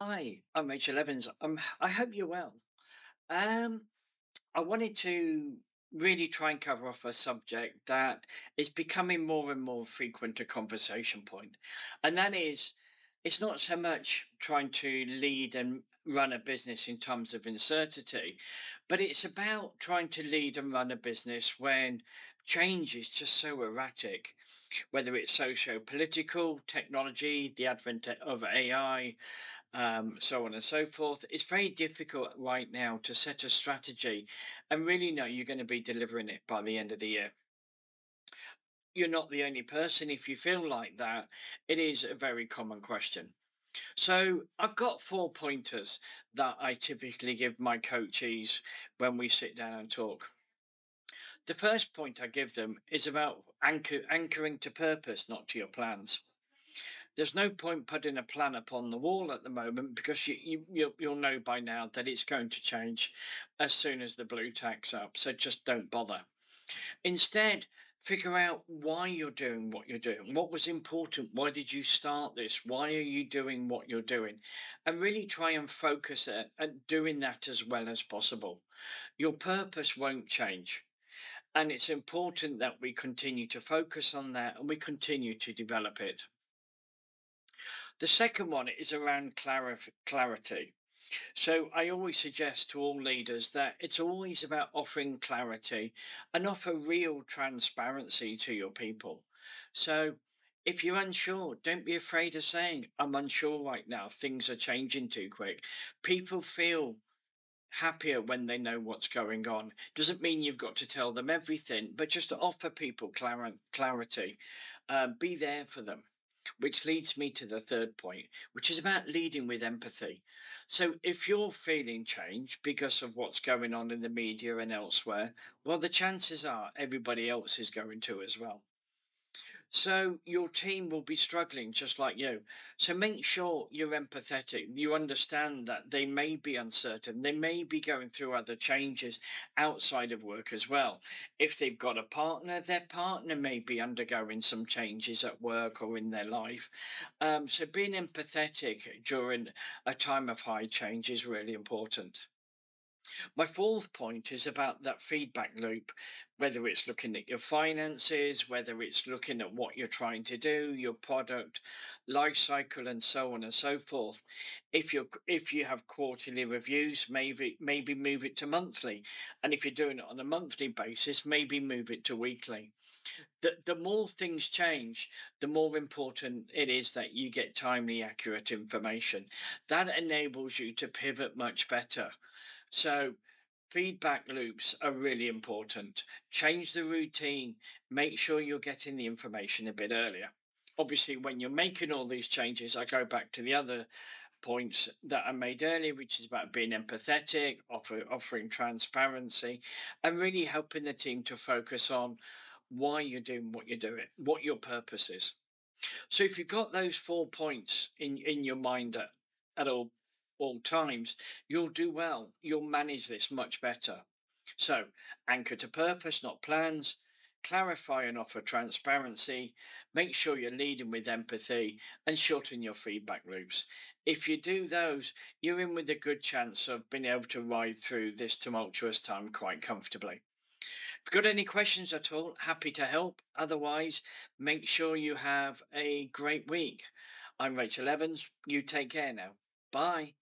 Hi, I'm Rachel Evans. I hope you're well. Um, I wanted to really try and cover off a subject that is becoming more and more frequent a conversation point, and that is, it's not so much trying to lead and run a business in times of uncertainty, but it's about trying to lead and run a business when change is just so erratic, whether it's socio-political, technology, the advent of AI, so on and so forth. It's very difficult right now to set a strategy and really know you're going to be delivering it by the end of the year. You're not the only person. If you feel like that, it is a very common question. So, I've got 4 pointers that I typically give my coachees when we sit down and talk. The first point I give them is about anchoring to purpose, not to your plans. There's no point putting a plan up on the wall at the moment because you'll know by now that it's going to change as soon as the blue tack's up. So just don't bother. Instead, figure out why you're doing what you're doing. What was important? Why did you start this? Why are you doing what you're doing? And really try and focus at doing that as well as possible. Your purpose won't change. And it's important that we continue to focus on that and we continue to develop it. The second one is around clarity. So I always suggest to all leaders that it's always about offering clarity and offer real transparency to your people. So if you're unsure, don't be afraid of saying, I'm unsure right now, things are changing too quick. People feel happier when they know what's going on. Doesn't mean you've got to tell them everything, but just to offer people clarity, be there for them. Which leads me to the third point, which is about leading with empathy. So, if you're feeling change because of what's going on in the media and elsewhere, well, the chances are everybody else is going to as well. So your team will be struggling just like you. So make sure you're empathetic. You understand that they may be uncertain. They may be going through other changes outside of work as well. If they've got a partner, their partner may be undergoing some changes at work or in their life. So being empathetic during a time of high change is really important. My fourth point is about that feedback loop, whether it's looking at your finances, whether it's looking at what you're trying to do, your product, life cycle, and so on and so forth. If you have quarterly reviews, maybe move it to monthly. And if you're doing it on a monthly basis, maybe move it to weekly. The more things change, the more important it is that you get timely, accurate information. That enables you to pivot much better. So, feedback loops are really important. Change the routine, make sure you're getting the information a bit earlier. Obviously, when you're making all these changes, I go back to the other points that I made earlier, which is about being empathetic, offering transparency, and really helping the team to focus on why you're doing what you're doing, what your purpose is. So if you've got those 4 points in your mind at all times, you'll do well. You'll manage this much better. So anchor to purpose, not plans. Clarify and offer transparency. Make sure you're leading with empathy and shorten your feedback loops. If you do those, you're in with a good chance of being able to ride through this tumultuous time quite comfortably. If you've got any questions at all, happy to help. Otherwise, make sure you have a great week. I'm Rachel Evans. You take care now. Bye.